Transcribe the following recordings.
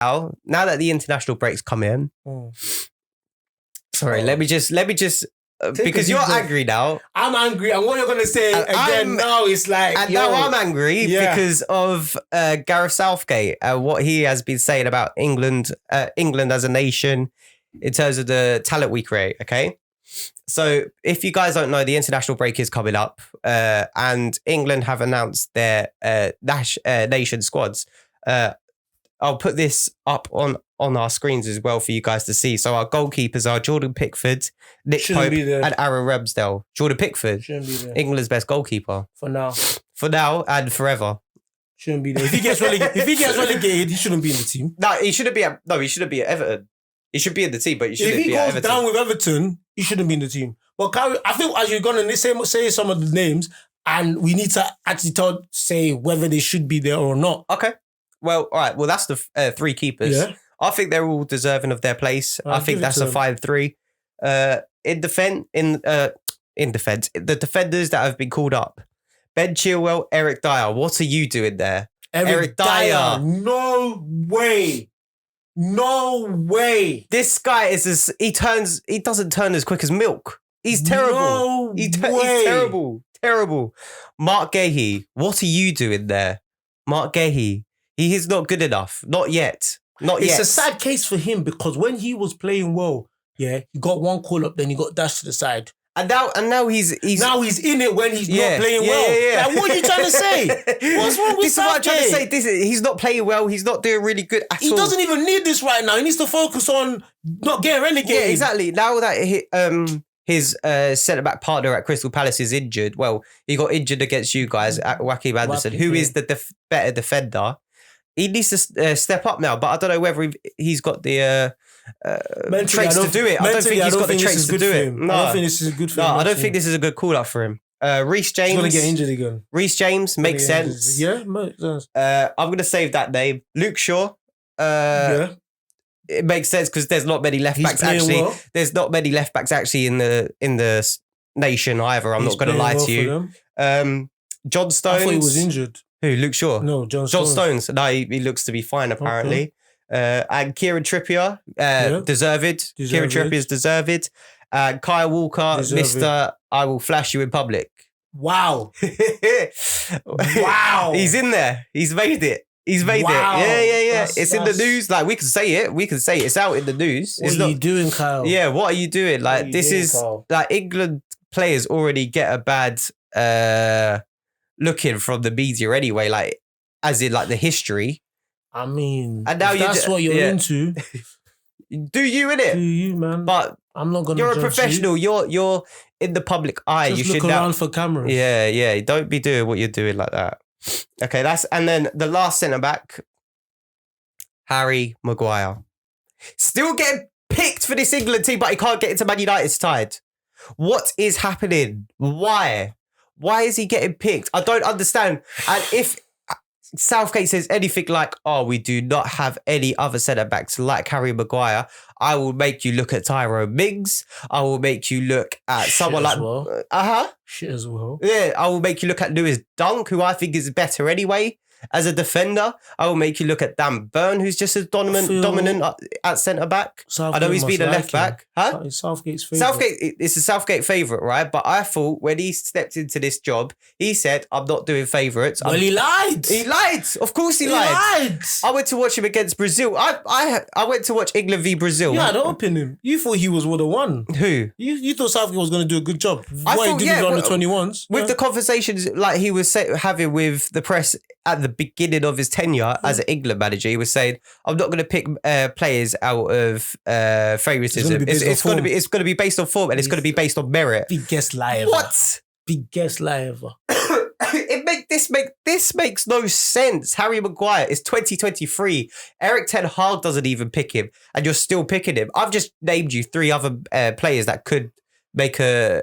now that the international breaks come in. Sorry, let me just because you're angry now. I'm angry, and what you're gonna say now is like, and now I'm angry because of Gareth Southgate and what he has been saying about England as a nation in terms of the talent we create. Okay, so if you guys don't know, the international break is coming up, and England have announced their nation squads. I'll put this up on our screens as well for you guys to see. So our goalkeepers are Jordan Pickford, Nick Pope, and Aaron Ramsdale. Jordan Pickford, England's best goalkeeper for now, and forever. Shouldn't be there. If he gets relegated, he shouldn't be in the team. No, he shouldn't be at Everton. He should be in the team, but he shouldn't be at Everton. If he goes down with Everton, he shouldn't be in the team. But I think as you're gonna say some of the names, and we need to actually say whether they should be there or not. Okay. Well, all right. Well, that's the three keepers. Yeah. I think they're all deserving of their place. I think that's a 5-3. In defense, the defenders that have been called up: Ben Chilwell, Eric Dyer. What are you doing there, Eric Dyer? No way. This guy he doesn't turn as quick as milk. He's terrible. He's terrible. Mark Gahey. What are you doing there, Mark Gahey? He is not good enough. Not yet. It's a sad case for him because when he was playing well, he got one call up, then he got dashed to the side. And now he's in it when he's not playing well. Yeah. Like, what are you trying to say? What's wrong with Southgate? What I'm trying to say. He's not playing well. He's not doing really good at all. He doesn't even need this right now. He needs to focus on not getting relegated. Yeah, exactly. Now that his centre-back partner at Crystal Palace is injured, well, he got injured against you guys at Joachim Anderson, who is the better defender. He needs to step up now, but I don't know whether he's got the traits to do it. I don't think he's got the traits to do it. No, I don't think this is good for him. No, I don't think this is a good call-up for him. Reece James. He's going to get injured again. Reece James makes sense. Yeah, makes sense. I'm going to save that name. Luke Shaw. It makes sense because there's not many left-backs actually. Well. There's not many left-backs actually in the nation either. I'm not going to lie to you. John Stones. I thought he was injured. Who? Luke Shaw? No, John Stones. No, he looks to be fine apparently. Okay. And Kieran Trippier, deserved. Kieran Trippier is deserved. Kyle Walker, Mr. I will flash you in public. Wow. Wow. He's in there. He's made it. Yeah. It's in the news. Like, we can say it. It's out in the news. What are you doing, Kyle? Yeah, what are you doing? Like, this is... Kyle? Like, England players already get a bad... looking from the media anyway, like as in like the history. I mean, and now that's what you're into. Do you innit? Do you, man? But I'm not gonna. You're a professional. You're in the public eye. Just you look should around for cameras. Yeah. Don't be doing what you're doing like that. Okay, and then the last centre back, Harry Maguire, still getting picked for this England team, but he can't get into Man United's side. What is happening? Why? Why is he getting picked? I don't understand. And if Southgate says anything like, oh, we do not have any other centre-backs like Harry Maguire, I will make you look at Tyrone Mings. I will make you look at someone like... Shit as well. Yeah, I will make you look at Lewis Dunk, who I think is better anyway. As a defender, I will make you look at Dan Burn, who's just as dominant at centre-back. I know he's been a left-back. Huh? It's Southgate's favourite. It's a Southgate favourite, right? But I thought when he stepped into this job, he said, I'm not doing favourites. Well, he lied. He lied. Of course he lied. I went to watch him against Brazil. I went to watch England v Brazil. You had hope in him. You thought he was would have won. Who? You thought Southgate was going to do a good job. He did on the 21s. With the conversations like he was having with the press at the beginning of his tenure as an England manager, he was saying, I'm not going to pick players out of favouritism. It's going to be based on form and it's going to be based on merit. Biggest lie ever. What? Biggest lie ever. This makes no sense. Harry Maguire is 2023. Eric Ten Hag doesn't even pick him and you're still picking him. I've just named you 3 other players that could make a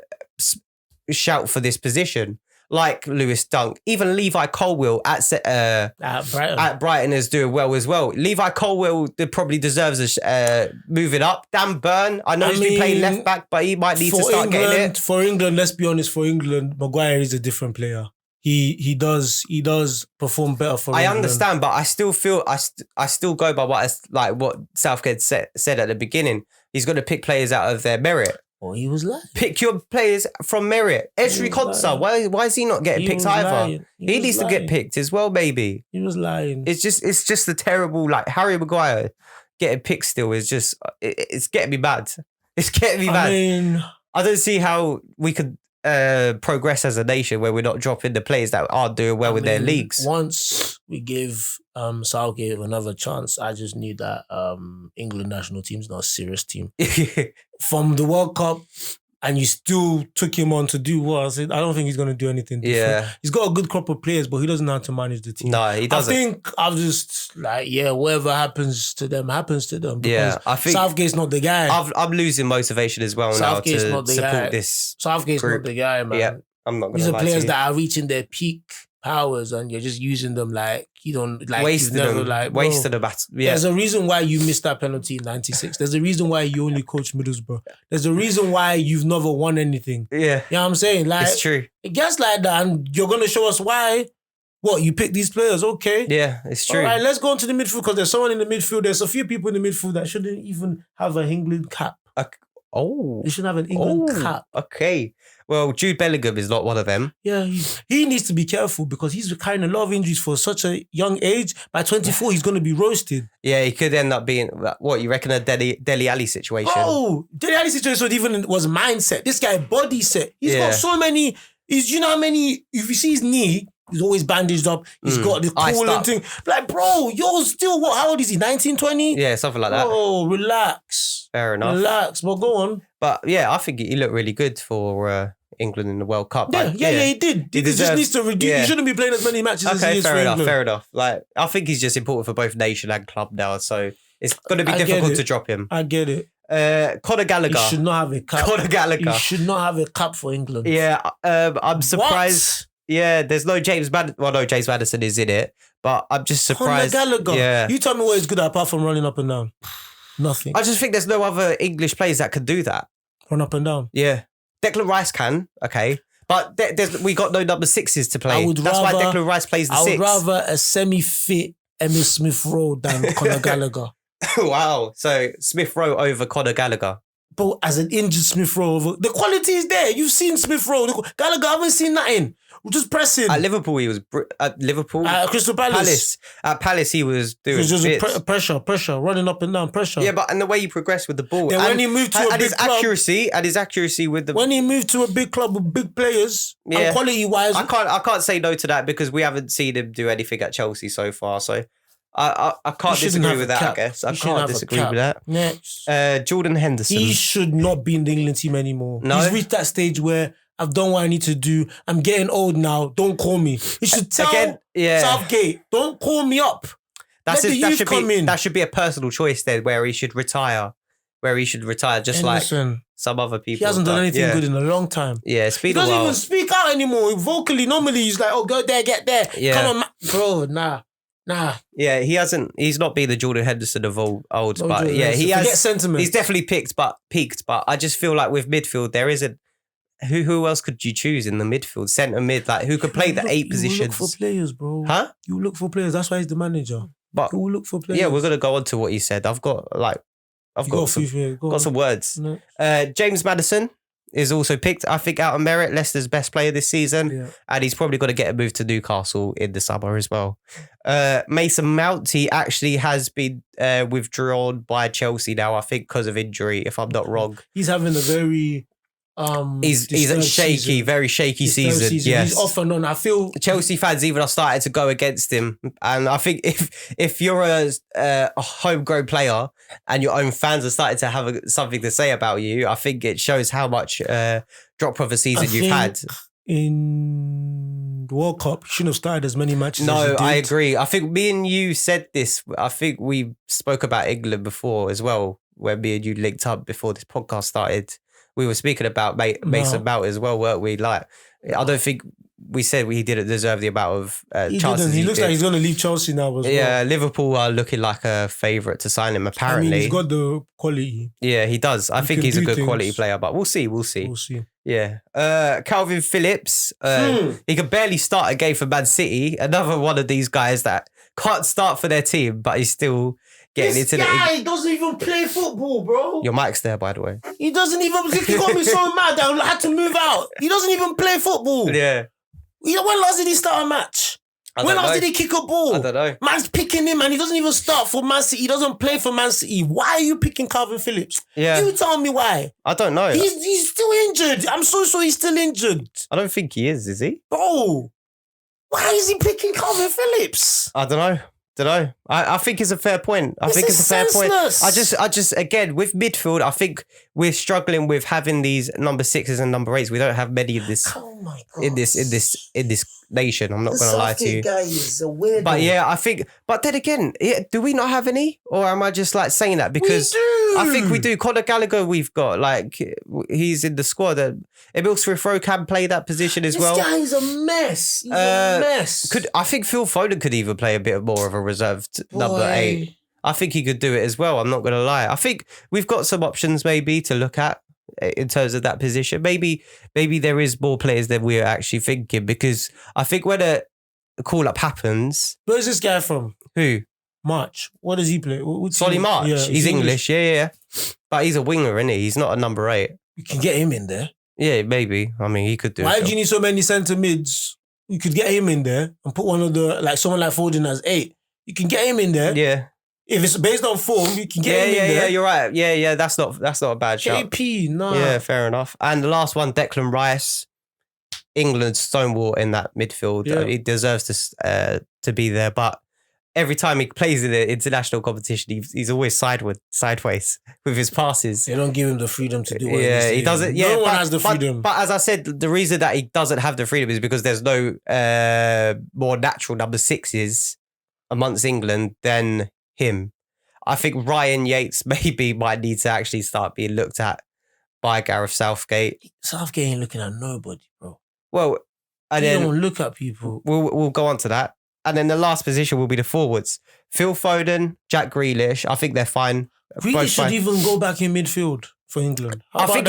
shout for this position. Like Lewis Dunk, even Levi Colwill at Brighton is doing well as well. Levi Colwill probably deserves moving up. Dan Burn, I know he's been playing left back, but he might need to start getting it. For England, let's be honest, Maguire is a different player. he does perform better for I England. understand, but I still feel I still go by what Southgate said at the beginning. He's got to pick players out of their merit. Well, he was lying. Pick your players from merit. Esri Konsa, why is he not getting picked either? He needs to get picked as well, baby. He was lying. It's just a terrible, like, Harry Maguire getting picked still is just, it's getting me mad. It's getting me mad. I mean, I don't see how we could progress as a nation where we're not dropping the players that aren't doing well in their leagues. Once we give Southgate another chance, I just knew that England national team's not a serious team. From the World Cup, and you still took him on to do what? I said, I don't think he's going to do anything different. Yeah. He's got a good crop of players, but he doesn't know how to manage the team. No, he doesn't. I think I'm just like, whatever happens to them, happens to them. Yeah, I think Southgate's not the guy. I'm losing motivation as well Southgate's now not to the support guy. this. Southgate's group. not the guy, man. Yeah, I'm not going to These are lie players to you. that are reaching their peak powers, and you're just using them like you don't like. Wasted you've never, them. like, bro, Wasted the battle. Yeah. There's a reason why you missed that penalty in '96. There's a reason why you only coach Middlesbrough. There's a reason why you've never won anything. Yeah. You know what I'm saying? Like, It's true. it gets like that, and you're gonna show us why. What, you pick these players? Okay. Yeah, it's true. All right, let's go into the midfield, because there's someone in the midfield. There's a few people in the midfield that shouldn't even have an England cap. Oh. They shouldn't have an England cap. Okay. Well, Jude Bellingham is not one of them. Yeah, he needs to be careful because he's carrying a lot of injuries for such a young age. By 24, he's going to be roasted. Yeah, he could end up being, what, you reckon a Dele Alli situation? Oh, Dele Alli situation was mindset. This guy body set. He's got so many, you know how many, if you see his knee, he's always bandaged up. He's got the cooling thing. Like, bro, you're still, how old is he? 19, 20? Yeah, something like that. Oh, relax. Fair enough. Relax, but go on. But yeah, I think he looked really good for England in the World Cup. Yeah, he did. He just needs to reduce. He shouldn't be playing as many matches as he is for England. Fair enough. Like, I think he's just important for both nation and club now, so it's going to be difficult to drop him. I get it. Conor Gallagher. He should not have a cap. Conor Gallagher. He should not have a cap for England. Yeah, I'm surprised. What? Yeah, there's no James Madison. Well, no, James Madison is in it, but I'm just surprised. Conor Gallagher. Yeah. You tell me what he's good at apart from running up and down. Nothing. I just think there's no other English players that can do that. Run up and down. Yeah. Declan Rice can, okay. But we got no number sixes to play. That's why Declan Rice plays the six. I would rather a semi-fit Emil Smith-Rowe than Conor Gallagher. Wow. So Smith-Rowe over Conor Gallagher. But as an injured Smith-Rowe, the quality is there. You've seen Smith-Rowe. Gallagher, I haven't seen nothing. We're just pressing. At Liverpool, he was... At Liverpool? At Crystal Palace. At Palace, he was doing just pressure, running up and down, pressure. Yeah, but and the way he progressed with the ball. Then when he moved to a big club... And his accuracy with the... When he moved to a big club with big players, and quality-wise... I can't say no to that because we haven't seen him do anything at Chelsea so far, so... I can't disagree with that, I guess. I can't disagree with that. Next. Jordan Henderson. He should not be in the England team anymore. No? He's reached that stage where I've done what I need to do. I'm getting old now. Don't call me. He should tell Southgate, don't call me up. That should be a personal choice then where he should retire. Just Henderson, like some other people. He hasn't done anything good in a long time. Yeah, it's been He doesn't even speak out anymore. Vocally, normally he's like, oh, go there, get there. Yeah. Come on, bro, nah. Yeah, he's not been the Jordan Henderson of old, but yeah, he Forget has. Sentiment. He's definitely peaked, but I just feel like with midfield there isn't. Who else could you choose in the midfield? Centre mid, like who could play the 8 positions? You look for players, bro. Huh? You look for players. That's why he's the manager. But you look for players. Yeah, we're gonna go on to what he said. I've got some words. No. James Maddison is also picked, I think, out of merit, Leicester's best player this season. And he's probably going to get a move to Newcastle in the summer as well. Mason Mount, he actually has been withdrawn by Chelsea now, I think, because of injury, if I'm not wrong. He's having a very... he's a very shaky season. Yes. He's off and on. I feel Chelsea fans even are starting to go against him, and I think if you're a homegrown player and your own fans are starting to have something to say about you, I think it shows how much drop of a season you've had. In the World Cup, he shouldn't have started as many matches. No, I agree. I think me and you said this. I think we spoke about England before as well, when me and you linked up before this podcast started. We were speaking about Mason Mount as well, weren't we? Like, I don't think we said he didn't deserve the amount of He chances. didn't. He looks like he's going to leave Chelsea now as well. Yeah, Liverpool are looking like a favourite to sign him, apparently. I mean, he's got the quality. Yeah, he does. I think he's a good quality player, but we'll see. We'll see. Yeah. Calvin Phillips, he could barely start a game for Man City. Another one of these guys that can't start for their team, but he's still getting into the... This guy doesn't even play football, bro. Your mic's there, by the way. He doesn't even... He got me so mad that I had to move out. He doesn't even play football. Yeah. When last did he start a match? When last did he kick a ball? I don't know. Man's picking him and he doesn't even start for Man City. He doesn't play for Man City. Why are you picking Calvin Phillips? Yeah. You tell me why. I don't know. He's still injured. I'm so sure he's still injured. I don't think he is he? Bro, why is he picking Calvin Phillips? I don't know. I think it's a fair point. I think it's a fair point. I just again with midfield, I think we're struggling with having these number 6s and number 8s. We don't have many of this. Oh my God. In this nation. I'm not going to lie to you. Guy is a weirdo. But yeah, I think. But then again, do we not have any, or am I just like saying that because we do. I think we do. Conor Gallagher, we've got like he's in the squad. Emil Smith-Rowe can play that position as well. This guy is a mess. He's a mess. I think Phil Foden could even play a bit more of a reserved number 8. I think he could do it as well. I'm not going to lie. I think we've got some options maybe to look at in terms of that position. Maybe there is more players than we're actually thinking, because I think when a call-up happens... Where's this guy from? Who? March. What does he play? Solly March. Yeah, he's English. Yeah. But he's a winger, isn't he? He's not a number 8. You can get him in there. Yeah, maybe. I mean, he could do it. Why do you need so many centre mids? You could get him in there and put one of the... Like someone like Foden as 8. You can get him in there. Yeah. If it's based on form, you can get him in there. Yeah, you're right. Yeah, that's not a bad shout. KP, no. Yeah, fair enough. And the last one, Declan Rice, England's stonewall in that midfield. Yeah. He deserves to be there, but every time he plays in the international competition, he's always sideways with his passes. They don't give him the freedom to do what he doesn't. Yeah, no one has the freedom. But as I said, the reason that he doesn't have the freedom is because there's no more natural number 6s amongst England than him. I think Ryan Yates maybe might need to actually start being looked at by Gareth Southgate. Southgate ain't looking at nobody, bro. Well, and then don't look at people. We'll go on to that. And then the last position will be the forwards. Phil Foden, Jack Grealish. I think they're fine. Grealish should even go back in midfield for England. I think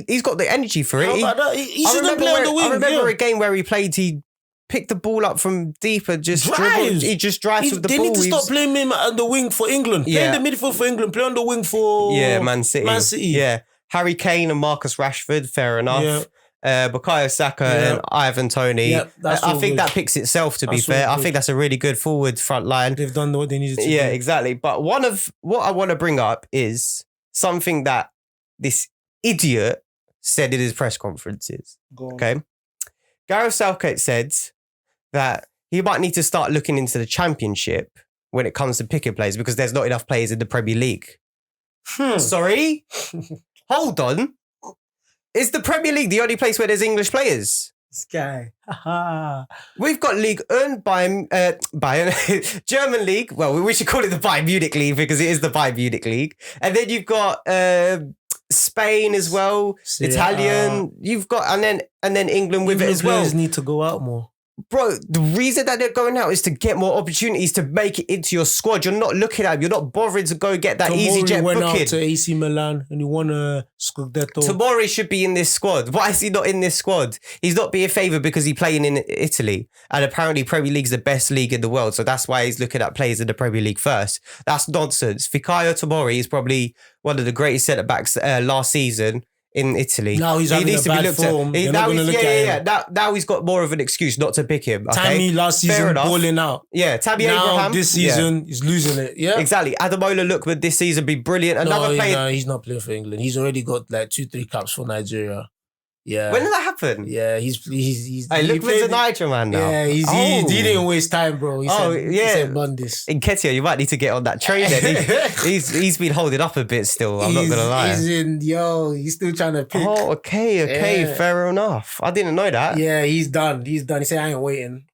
he's got the energy for it. How about that? He shouldn't play on the wing. I remember a game where he played, he picked the ball up from deep and just dribbled. He just drives with the ball. They need to stop playing him on the wing for England. Play in the midfield for England. Play on the wing for Man City. Yeah. Harry Kane and Marcus Rashford, fair enough. Bukayo Saka and Ivan Toney. I think that picks itself, to be fair. I think that's a really good forward front line. They've done what they needed to do. Yeah, exactly. But one of what I want to bring up is something that this idiot said in his press conferences. Okay. Gareth Southgate said that he might need to start looking into the Championship when it comes to picking players because there's not enough players in the Premier League. Sorry? Hold on. Is the Premier League the only place where there's English players? This guy. We've got League 1, Bayern, German League. Well, we should call it the Bayern Munich League because it is the Bayern Munich League. And then you've got Spain as well, Italian. You've got and then England with it as well. Players need to go out more. Bro, the reason that they're going out is to get more opportunities to make it into your squad. You're not looking at them. You're not bothering to go get that easy jet went booking. Out to AC Milan and he won a Scudetto. Tomori should be in this squad. Why is he not in this squad? He's not being favoured because he's playing in Italy. And apparently Premier League's the best league in the world. So that's why he's looking at players in the Premier League first. That's nonsense. Fikayo Tomori is probably one of the greatest centre-backs last season in Italy. Now he's having a bad form. Now he's got more of an excuse not to pick him. Okay? Tammy last season balling out. Yeah, Tammy Abraham. This season he's losing it. Yeah, exactly. Ademola Lookman this season be brilliant. Another player. No, he's not playing for England. He's already got like 2-3 caps for Nigeria. Yeah. When did that happen? Yeah, he's. Hey, Lookman's a Niger man now. Yeah, he didn't waste time, bro. He said Bundis. In Ketia, you might need to get on that train then. He's been holding up a bit still, I'm not going to lie. He's still trying to pick. Oh, okay, fair enough. I didn't know that. Yeah, he's done. He said, I ain't waiting.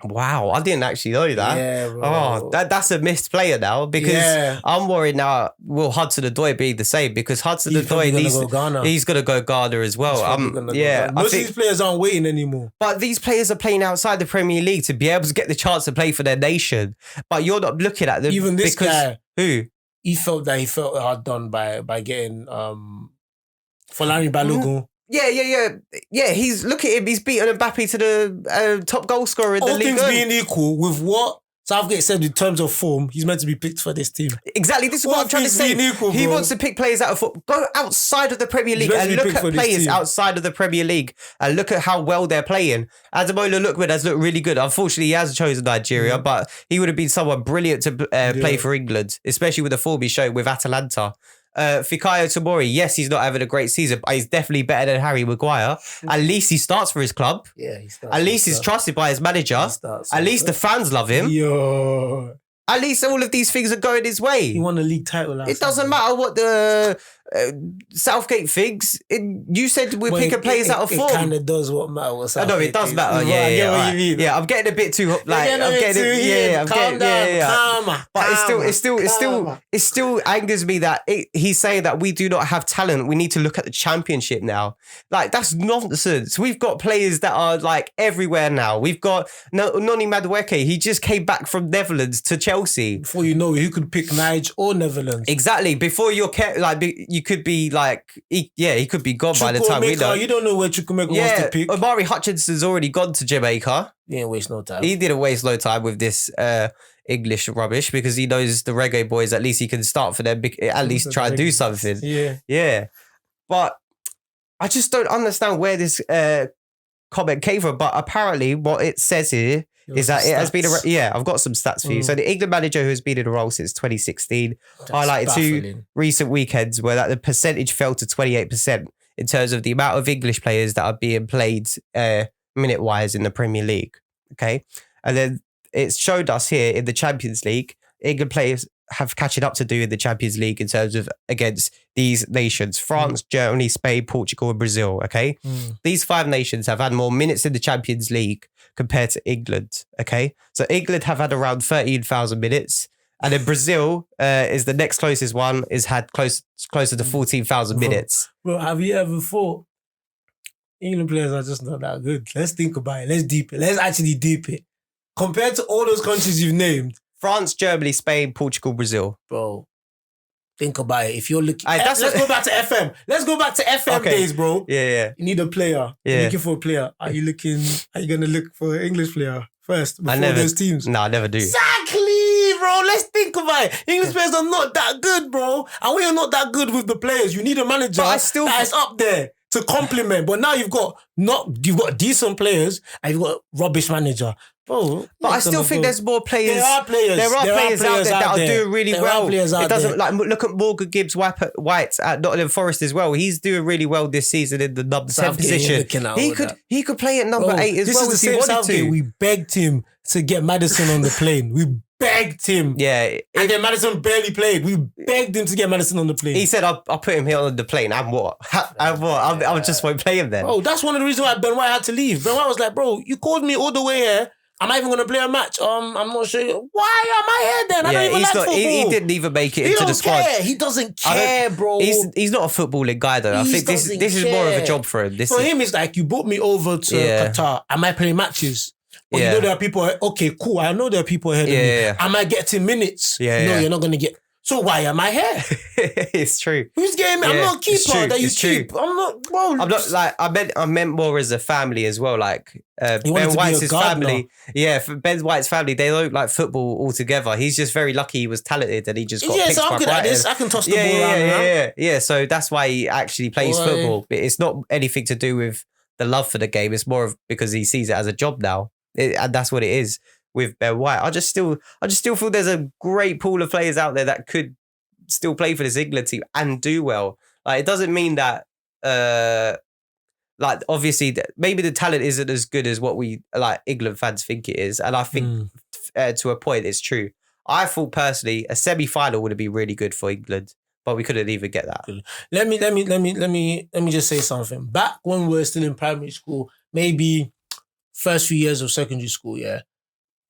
Wow, I didn't actually know that. Yeah, bro. Oh, that's a missed player now because I'm worried now. Will Hudson-Odoi be the same? Because Hudson-Odoi he's gonna go Ghana as well. Most of these players aren't waiting anymore. But these players are playing outside the Premier League to be able to get the chance to play for their nation. But you're not looking at them. Even this guy, who he felt hard done by getting Folani Balogun. Yeah. He's look at him. He's beaten Mbappe to the top goal scorer in the league. All things being equal, with what Southgate said in terms of form, he's meant to be picked for this team. Exactly. This is what I'm trying to say. He wants to pick players out of football. Go outside of the Premier League and look at players outside of the Premier League and look at how well they're playing. Ademola Lookman has looked really good. Unfortunately, he has chosen Nigeria, but he would have been someone brilliant to play for England, especially with the form he showed with Atalanta. Fikayo Tomori, yes, he's not having a great season, but he's definitely better than Harry Maguire. At least he starts for his club. Yeah, he starts. At least he's trusted by his manager. At least the fans love him. Yo. At least all of these things are going his way. He won a league title. It doesn't matter what the Southgate thinks. You said we're picking players out of form. It kind of does what matters. I know it does matter. Yeah, I get what you mean. Yeah, I'm getting a bit too like. Calm down. But it still angers me that he's saying that we do not have talent. We need to look at the Championship now. Like that's nonsense. We've got players that are like everywhere now. We've got Noni Madueke. He just came back from Netherlands to Chelsea. Before you know it, you could pick Nige or Netherlands. Exactly. Before you're you could be like, he could be gone by the time we know. You don't know where Chukwuemeka wants to pick. Omari Hutchinson's already gone to Jamaica. He didn't waste no time. He didn't waste no time with this English rubbish because he knows the reggae boys, at least he can start for them, at least try and do something. Yeah. But I just don't understand where this comment came from. But apparently what it says here is that it has been I've got some stats for you. So the England manager who has been in the role since 2016 highlighted two recent weekends where that the percentage fell to 28% in terms of the amount of English players that are being played minute-wise in the Premier League. Okay. And then it's showed us here in the Champions League, England players have catching up to do in the Champions League in terms of against these nations: France, Germany, Spain, Portugal, and Brazil. Okay. These 5 nations have had more minutes in the Champions League compared to England. Okay. So England have had around 13,000 minutes. And then Brazil is the next closest one, is had closer to 14,000 minutes. Bro, have you ever thought England players are just not that good? Let's think about it. Let's deep it. Let's actually deep it. Compared to all those countries you've named. France, Germany, Spain, Portugal, Brazil. Bro, think about it. If you're looking... let's go back to FM. Let's go back to FM days, bro. Yeah. You need a player. You're looking for a player. Are you going to look for an English player first before those teams? No, I never do. Exactly, bro. Let's think about it. English players are not that good, bro. And we are not that good with the players. You need a manager that is up there to complement. But now you've got decent players and you've got rubbish manager. Bro, but I still think there's more players. There are players out there that are doing really well. It doesn't like look at Morgan Gibbs White at Nottingham Forest as well. He's doing really well this season in the number 10 position. He could play at number 8 as well if he wanted to. We begged him to get Maddison on the plane. We begged him. Yeah. And then Maddison barely played. We begged him to get Maddison on the plane. He said, I'll put him here on the plane. And what? I just won't play him then. Oh, that's one of the reasons why Ben White had to leave. Ben White was like, bro, you called me all the way here. Am I even going to play a match? I'm not sure. Why am I here then? I don't even like football. He didn't even make it into the squad. He doesn't care, bro. He's not a footballing guy though. I think this is more of a job for him. For him, it's like you brought me over to Qatar. Am I playing matches? But you know there are people, okay, cool. I know there are people ahead of me. Am I getting minutes? No, you're not going to get... So why am I here? It's true. Who's getting me? I'm not a keeper that you keep. I'm not... Bro, I'm not like... I meant more as a family as well. Like Ben White's family. Yeah, for Ben White's family, they don't like football altogether. He's just very lucky he was talented and he just got picked so I'm good at this. I can toss the ball around. Yeah, so that's why he actually plays football. It's not anything to do with the love for the game. It's more of because he sees it as a job now. And that's what it is with Ben White. I just still feel there's a great pool of players out there that could still play for this England team and do well. Like, it doesn't mean that, like, obviously, maybe the talent isn't as good as what we, like, England fans think it is. And I think to a point, it's true. I thought personally a semi-final would have been really good for England, but we couldn't even get that. Let me just say something. Back when we were still in primary school, maybe first few years of secondary school,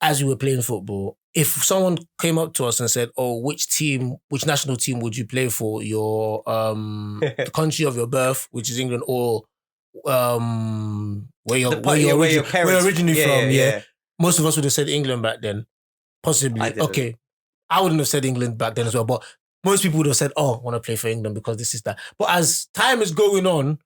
as we were playing football, if someone came up to us and said, "Oh, which national team would you play for? Your the country of your birth, which is England, or where you're originally from?" Yeah. Most of us would have said England back then. Possibly. Okay. I wouldn't have said England back then as well, but most people would have said, "Oh, I want to play for England because this is that." But as time is going on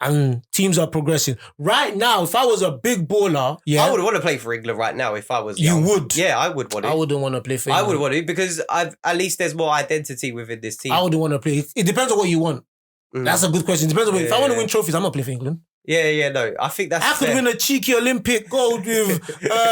and teams are progressing, right now, if I was a big baller, I would want to play for England right now if I was young. You would? Yeah, I would want to. I wouldn't want to play for England. I would want to because at least there's more identity within this team. I wouldn't want to play. It depends on what you want. That's a good question. It depends on if I want to win trophies, I'm not playing for England. No. I think that's I could win a cheeky Olympic gold with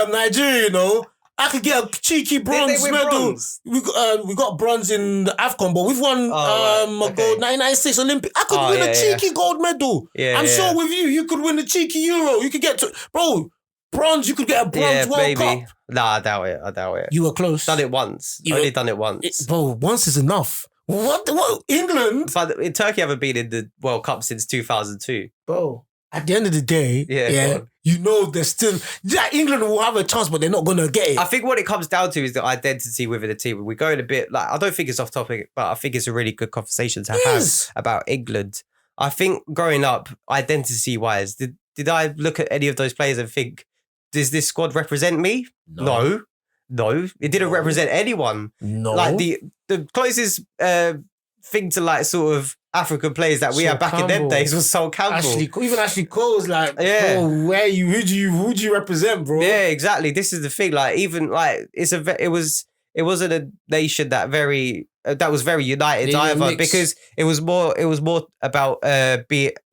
Nigeria, you know. I could get a cheeky bronze medal. Bronze? We got bronze in the AFCON, but we've won a gold 1996 Olympic. I could win a cheeky gold medal. I'm sure with you could win a cheeky Euro. You could get bronze. You could get a bronze World Cup. Nah, I doubt it. You were close. Done it once. Only done it once. Bro, once is enough. What? England? But Turkey haven't been in the World Cup since 2002. Bro. At the end of the day, you know there's still... England will have a chance, but they're not going to get it. I think what it comes down to is the identity within the team. We're going a bit... I don't think it's off topic, but I think it's a really good conversation to have about England. I think growing up, identity-wise, did I look at any of those players and think, does this squad represent me? No. It didn't represent anyone. No. Like the closest thing to sort of African players that we had back in them days was Sol Campbell. Even Ashley Cole's bro, who do you represent, bro? Yeah, exactly. This is the thing. It wasn't a nation that was very united either, because it was more about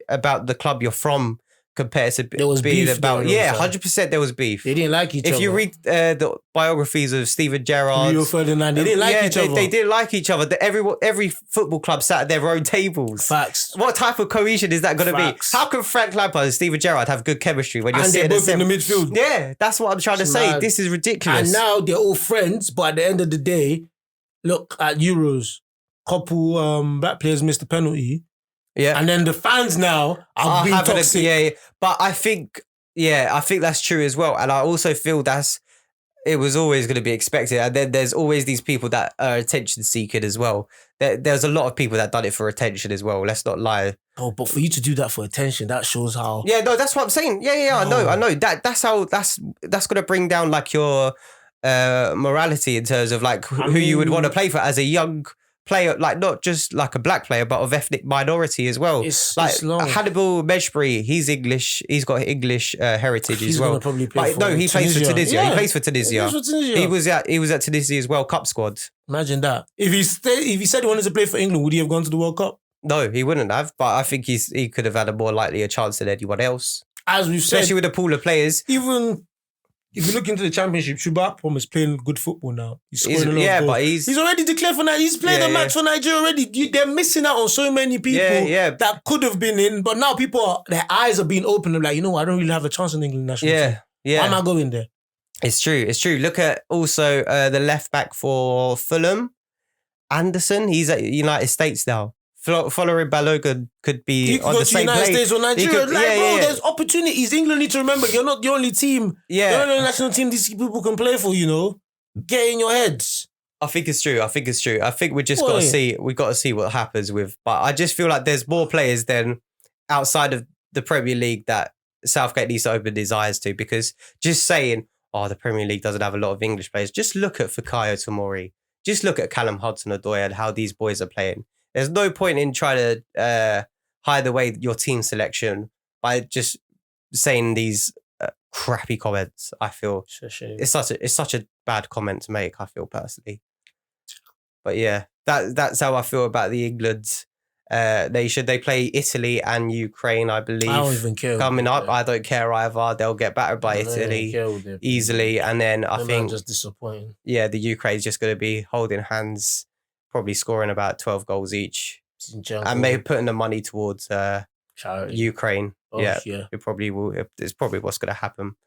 about the club you're from compared to being about 100%. There was beef. They didn't like each other. If you read the biographies of Steven Gerrard, Rio Ferdinand, they didn't like each other. They didn't like each other. Every football club sat at their own tables. Facts. What type of cohesion is that going to be? How can Frank Lampard and Steven Gerrard have good chemistry when you're sitting both in the midfield? Yeah, that's what I'm trying to say. This is ridiculous. And now they're all friends, but at the end of the day, look at Euros. Couple black players missed the penalty. Yeah. And then the fans now are being toxic. But I think that's true as well. And I also feel it was always going to be expected. And then there's always these people that are attention seeking as well. There's a lot of people that done it for attention as well. Let's not lie. Oh, but for you to do that for attention, that shows how... Yeah, no, that's what I'm saying. Yeah, I know. That's going to bring down your morality in terms of who you would want to play for as a young player, not just a black player, but of ethnic minority as well. It's Hannibal Mejbri, he's English. He's got English heritage as well. Probably play he plays for Tunisia. Yeah. He plays for Tunisia. He was at Tunisia's World Cup squad. Imagine that. If he said he wanted to play for England, would he have gone to the World Cup? No, he wouldn't have. But I think he could have had a more likely a chance than anyone else. As we've said, especially with the pool of players. Even if you look into the championship, Chuba Akpom is playing good football now. He's scoring a lot of goals. But he's already declared for Nigeria. He's played a match for Nigeria already. They're missing out on so many people that could have been in. But now their eyes are being opened. They're like, I don't really have a chance in the England national team. Yeah. Why am I going there? It's true. Look at also the left back for Fulham, Anderson. He's at United States now. Following Balogun could be on the same United States or Nigeria. There's opportunities. England need to remember you're not the only team. Yeah. You're not the only national team these people can play for, Get in your heads. I think it's true. I think we just got to see. We've got to see what happens with. But I just feel like there's more players than outside of the Premier League that Southgate needs to open his eyes to. Because just saying, the Premier League doesn't have a lot of English players. Just look at Fikayo Tomori. Just look at Callum Hudson-Odoi and how these boys are playing. There's no point in trying to hide away your team selection by just saying these crappy comments. I feel it's such a bad comment to make. I feel personally, but yeah, that's how I feel about the England nation. They play Italy and Ukraine, I believe. I don't even care coming up. I don't care either. They'll get battered by Italy easily, and then I think just disappointing. Yeah, the Ukraine's just going to be holding hands. Probably scoring about 12 goals each, and maybe putting the money towards Ukraine. It probably will. It's probably what's going to happen.